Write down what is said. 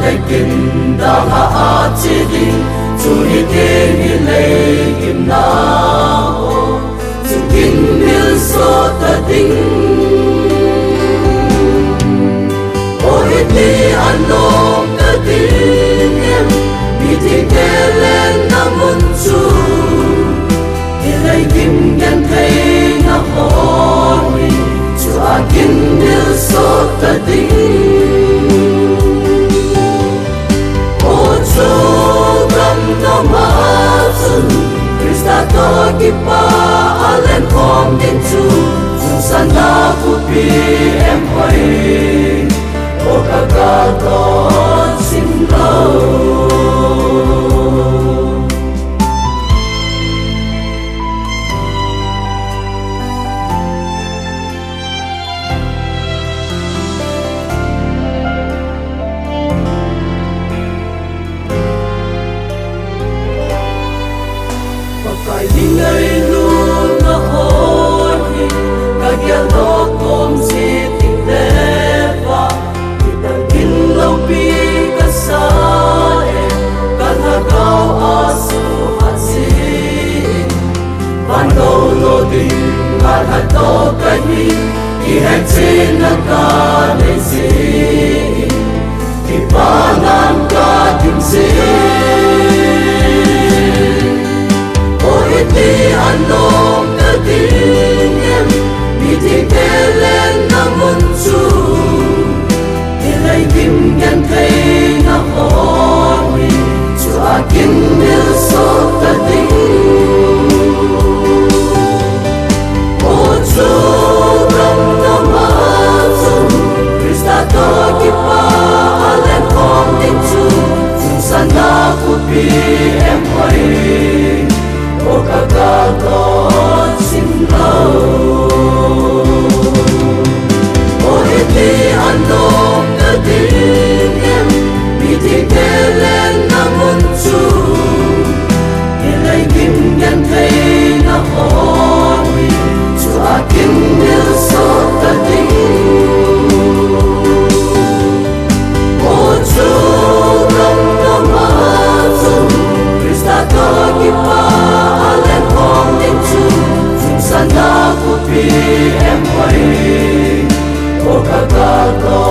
lệ kinh đã hạ chế đình chú đi kê hi lệ kim na ô chú kinh miêu số ta đình ô hít đi an nông ta đình em bị thiên kê lên na môn chú hi lệ kim nhân thấy na hoi chú a kinh miêu số ta đình Krista kipa alen hom din chu sana kupi em hoy o kakaton simlo phải đi ngay luôn nó hối cả kia đó cũng chỉ tình đẹp và thì đang tin lâu bi cả sai cả thà cao asu hasi ban đầu lo đi ngàn hạt to cái thì hẹn trên là cả đời gì thì ba năm cả tìm gì đi an nông ta đình em bị thiên kê lên na môn chú thì lấy kim nhân thấy na hoi chú a kinh miêu số ta đình ô chú rong na ma chú Krista to kipa alen hom din chú sana kupi em hoy o kakaton simlo o hiti anong ta đình em bị thiên kê lên na môn chú thì lấy kim nhân thấy na hoi chú a kinh miêu số ta đình o chú rong na ma chú Krista to kipa sana kupi em hoy o kakaton